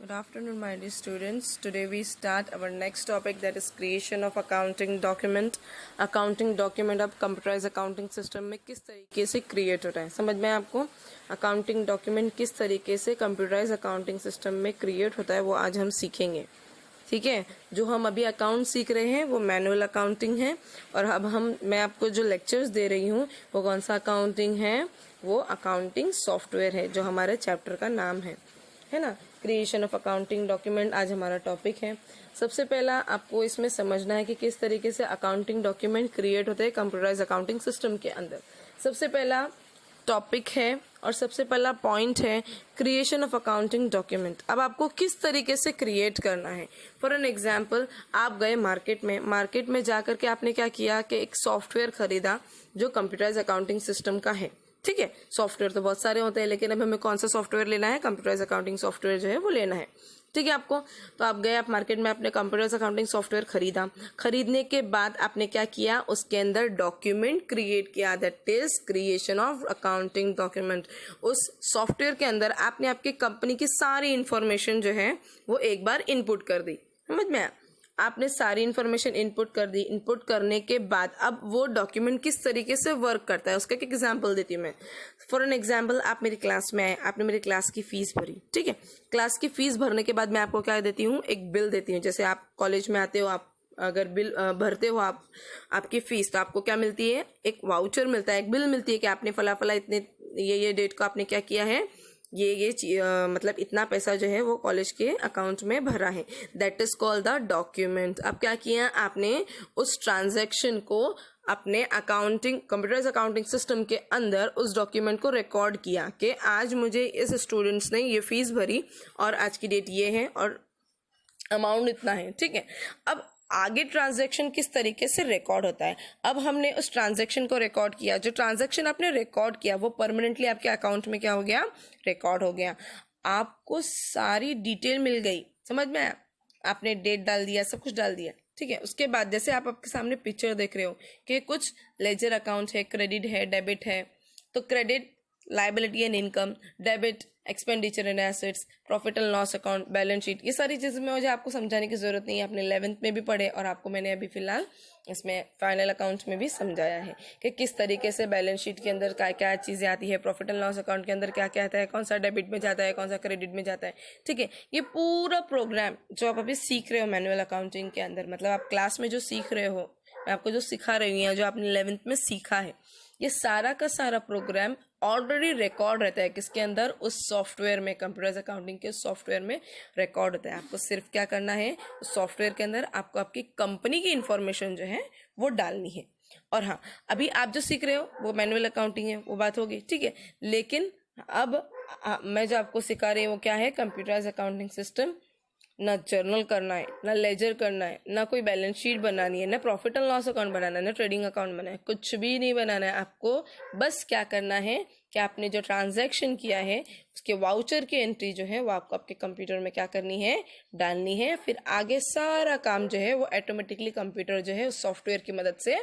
Good afternoon, my dear students. Today we start our next topic, that is creation of accounting document. Accounting document अब computerise accounting system में किस तरीके से create होता है, समझ में आपको अकाउंटिंग डॉक्यूमेंट किस तरीके से कंप्यूटराइज अकाउंटिंग सिस्टम में क्रिएट होता है वो आज हम सीखेंगे। ठीक है, जो हम अभी अकाउंट सीख रहे हैं वो मैनुअल अकाउंटिंग है, और अब मैं आपको जो लेक्चर्स दे रही हूँ वो कौन सा अकाउंटिंग है, वो अकाउंटिंग सॉफ्टवेयर है, जो हमारे चैप्टर का नाम है ना। क्रिएशन ऑफ अकाउंटिंग डॉक्यूमेंट आज हमारा टॉपिक है। सबसे पहला आपको इसमें समझना है कि किस तरीके से अकाउंटिंग डॉक्यूमेंट क्रिएट होते हैं कंप्यूटराइज अकाउंटिंग सिस्टम के अंदर। सबसे पहला टॉपिक है और सबसे पहला पॉइंट है क्रिएशन ऑफ अकाउंटिंग डॉक्यूमेंट। अब आपको किस तरीके से क्रिएट करना है। फॉर एन एग्जाम्पल, आप गए मार्केट में जाकर के आपने क्या किया कि एक सॉफ्टवेयर खरीदा जो कंप्यूटराइज अकाउंटिंग सिस्टम का है। ठीक है, सॉफ्टवेयर तो बहुत सारे होते हैं, लेकिन अब हमें कौन सा सॉफ्टवेयर लेना है, कंप्यूटराइज अकाउंटिंग सॉफ्टवेयर जो है वो लेना है। ठीक है, आपको तो आप गए, आप मार्केट में आपने कंप्यूटराइज अकाउंटिंग सॉफ्टवेयर खरीदने के बाद आपने क्या किया, उसके अंदर डॉक्यूमेंट क्रिएट किया, that is creation of accounting document. उस सॉफ्टवेयर के अंदर आपने आपकी कंपनी की सारी इंफॉर्मेशन जो है वो एक बार इनपुट कर दी। समझ में आया, आपने सारी इन्फॉर्मेशन इनपुट कर दी। इनपुट करने के बाद अब वो डॉक्यूमेंट किस तरीके से वर्क करता है उसका एक एग्जांपल देती हूँ मैं। फॉर एन एग्जांपल, आप मेरी क्लास में आए, आपने मेरी क्लास की फीस भरी। ठीक है, क्लास की फीस भरने के बाद मैं आपको क्या देती हूँ, एक बिल देती हूँ। जैसे आप कॉलेज में आते हो, आप अगर बिल भरते हो आपकी फीस, तो आपको क्या मिलती है, एक वाउचर मिलता है, एक बिल मिलती है कि आपने फला इतने ये डेट को आपने क्या किया है, मतलब इतना पैसा जो है वो कॉलेज के अकाउंट में भरा है। That is called the document. अब क्या किया आपने, उस ट्रांजैक्शन को अपने कंप्यूटराइज अकाउंटिंग सिस्टम के अंदर उस डॉक्यूमेंट को रिकॉर्ड किया कि आज मुझे इस स्टूडेंट्स ने ये फीस भरी और आज की डेट ये है और अमाउंट इतना है। ठीक है, अब आगे ट्रांजैक्शन किस तरीके से रिकॉर्ड होता है। अब हमने उस ट्रांजैक्शन को रिकॉर्ड किया, जो ट्रांजैक्शन आपने रिकॉर्ड किया वो परमानेंटली आपके अकाउंट में क्या हो गया, रिकॉर्ड हो गया। आपको सारी डिटेल मिल गई, समझ में आया, आपने डेट डाल दिया, सब कुछ डाल दिया। ठीक है, उसके बाद जैसे आप आपके सामने पिक्चर देख रहे हो कि कुछ लेजर अकाउंट है, क्रेडिट है, डेबिट है। तो credit liability and income, debit expenditure and assets, profit and loss account, balance sheet, ये सारी चीज़ें में मुझे आपको समझाने की जरूरत नहीं है, आपने 11th में भी पढ़े और आपको मैंने अभी फिलहाल इसमें फाइनल अकाउंट में भी समझाया है कि किस तरीके से बैलेंस शीट के अंदर क्या क्या चीज़ें आती है, प्रॉफिट एंड लॉस अकाउंट के अंदर क्या क्या आता है, कौन सा डेबिट में जाता है, कौन सा क्रेडिट में जाता है। ठीक है, ये पूरा प्रोग्राम जो आप अभी सीख रहे हो मैनुअल अकाउंटिंग के अंदर, मतलब आप क्लास में जो सीख रहे हो, मैं आपको जो सिखा रही हूँ, जो आपने 11th में सीखा है, ये सारा का सारा प्रोग्राम ऑलरेडी रिकॉर्ड रहता है किसके अंदर, उस सॉफ्टवेयर में, कंप्यूटराइज अकाउंटिंग के सॉफ्टवेयर में रिकॉर्ड होता है। आपको सिर्फ क्या करना है, उस सॉफ्टवेयर के अंदर आपको आपकी कंपनी की इंफॉर्मेशन जो है वो डालनी है। और हाँ, अभी आप जो सीख रहे हो वो मैनुअल अकाउंटिंग है, वो बात होगी। ठीक है, लेकिन अब मैं जो आपको सिखा रही हूँ वो क्या है, कंप्यूटराइज अकाउंटिंग सिस्टम। ना जर्नल करना है, ना लेजर करना है, ना कोई बैलेंस शीट बनानी है, ना प्रॉफिट एंड लॉस अकाउंट बनाना है, ना ट्रेडिंग अकाउंट बनाना है, कुछ भी नहीं बनाना है आपको। बस क्या करना है कि आपने जो ट्रांजैक्शन किया है उसके वाउचर की एंट्री जो है वो आपको आपके कंप्यूटर में क्या करनी है, डालनी है। फिर आगे सारा काम जो है वो ऑटोमेटिकली कंप्यूटर जो है उस सॉफ्टवेयर की मदद से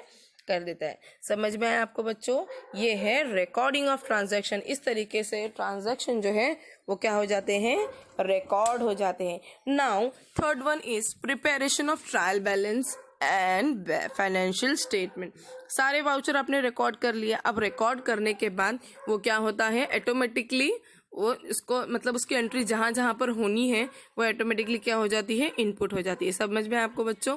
कर देता है। समझ में आया आपको बच्चों, ये है रिकॉर्डिंग ऑफ ट्रांजैक्शन। इस तरीके से ट्रांजैक्शन जो है वो क्या हो जाते हैं, रिकॉर्ड हो जाते हैं। Now third one is preparation of trial balance and financial statement. सारे वाउचर आपने रिकॉर्ड कर लिया। अब रिकॉर्ड करने के बाद वो क्या होता है, ऑटोमेटिकली वो इसको मतलब उसकी एंट्री जहां जहां पर होनी है वो ऑटोमेटिकली क्या हो जाती है, इनपुट हो जाती है। समझ में आपको बच्चों।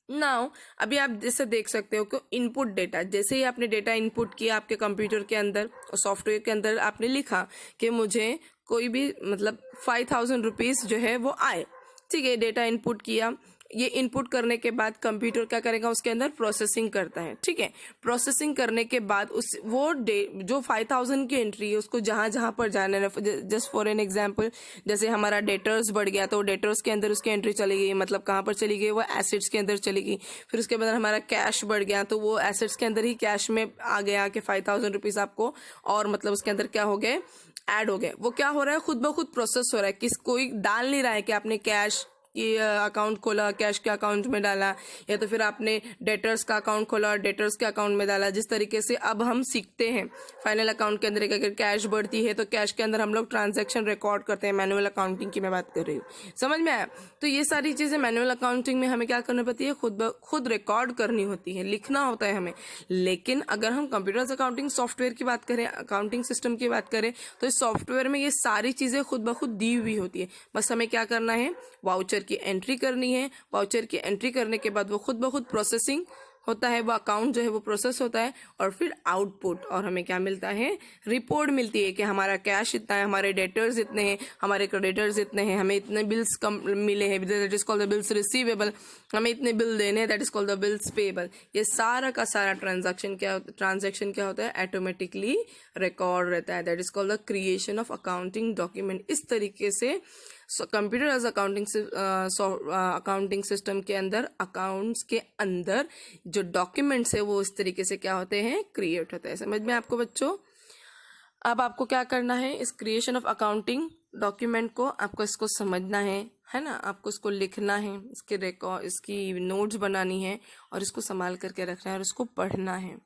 नाउ अभी आप जैसे देख सकते हो कि इनपुट डेटा, जैसे ही आपने डेटा इनपुट किया आपके कंप्यूटर के अंदर और सॉफ्टवेयर के अंदर, आपने लिखा कि मुझे कोई भी मतलब 5000 रुपीज़ जो है वो आए। ठीक है, डेटा इनपुट किया। ये इनपुट करने के बाद कंप्यूटर क्या करेगा, उसके अंदर प्रोसेसिंग करता है। ठीक है, प्रोसेसिंग करने के बाद जो 5000 की एंट्री है उसको जहां जहां पर जाना है, जस्ट फॉर एन एग्जांपल, जैसे हमारा डेटर्स बढ़ गया तो डेटर्स के अंदर उसकी एंट्री चली गई, मतलब कहां पर चली गई, वो एसेट्स के अंदर चली गई। फिर उसके बाद हमारा कैश बढ़ गया तो वो एसेट्स के अंदर ही कैश में आ गया कि 5000 रुपीज आपको, और मतलब उसके अंदर क्या हो गए, ऐड हो गए। वो क्या हो रहा है, खुद ब खुद प्रोसेस हो रहा है, कोई डाल नहीं रहा है कि आपने कैश कि अकाउंट खोला, कैश के अकाउंट में डाला, या तो फिर आपने डेटर्स का अकाउंट खोला और डेटर्स के अकाउंट में डाला। जिस तरीके से अब हम सीखते हैं फाइनल अकाउंट के अंदर अगर कैश बढ़ती है तो कैश के अंदर हम लोग ट्रांजैक्शन रिकॉर्ड करते हैं। मैनुअल अकाउंटिंग की मैं बात कर रही हूँ, समझ में आया? तो ये सारी चीजें मैनुअल अकाउंटिंग में हमें क्या करनी पड़ती है, खुद रिकॉर्ड करनी होती है, लिखना होता है हमें। लेकिन अगर हम कंप्यूटर अकाउंटिंग सॉफ्टवेयर की बात करें, अकाउंटिंग सिस्टम की बात करें, तो इस सॉफ्टवेयर में ये सारी चीजें खुद ब खुद दी हुई होती है। बस हमें क्या करना है, वाउचर की एंट्री करनी है। वाउचर की एंट्री करने के बाद वो खुद ब खुद प्रोसेसिंग होता है, वो अकाउंट जो है वो प्रोसेस होता है, और फिर आउटपुट, और हमें क्या मिलता है, रिपोर्ट मिलती है कि हमारा कैश इतना है, हमारे डेटर्स इतने हैं, हमारे क्रेडिटर्स इतने हैं, हमें इतने बिल्स कम मिले हैं, that is called the bills receivable, हमें इतने बिल देने हैं, that is called the bills payable. ये सारा का सारा ट्रांजैक्शन क्या होता है, ऑटोमेटिकली रिकॉर्ड रहता है, that is called the creation of accounting document. इस तरीके से कंप्यूटर एज अकाउंटिंग सिस्टम के अंदर अकाउंट्स के अंदर जो डॉक्यूमेंट्स है वो इस तरीके से क्या होते हैं, क्रिएट होते हैं। समझ में आपको बच्चों? अब आपको क्या करना है, इस क्रिएशन ऑफ अकाउंटिंग डॉक्यूमेंट को आपको इसको समझना है ना, आपको इसको लिखना है, इसके रिकॉर्ड, इसकी नोट्स बनानी है, और इसको संभाल करके रखना है, और इसको पढ़ना है।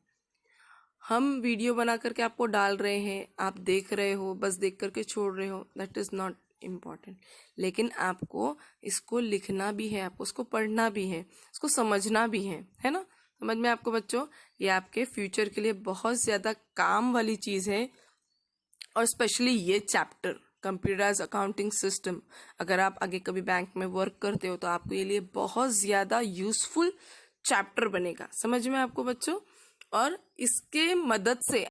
हम वीडियो बना करके आपको डाल रहे हैं, आप देख रहे हो, बस देख करके छोड़ रहे हो, दैट इज नॉट इम्पॉर्टेंट। लेकिन आपको इसको लिखना भी है, आपको इसको पढ़ना भी है, इसको समझना भी है ना? समझ में आपको बच्चों? ये आपके फ्यूचर के लिए बहुत ज्यादा काम वाली चीज है, और स्पेशली ये चैप्टर कंप्यूटराइज अकाउंटिंग सिस्टम, अगर आप आगे कभी बैंक में वर्क करते हो तो आपको ये लिए बहुत ज्यादा यूजफुल चैप्टर बनेगा। समझ में आपको बच्चों? और इसके मदद से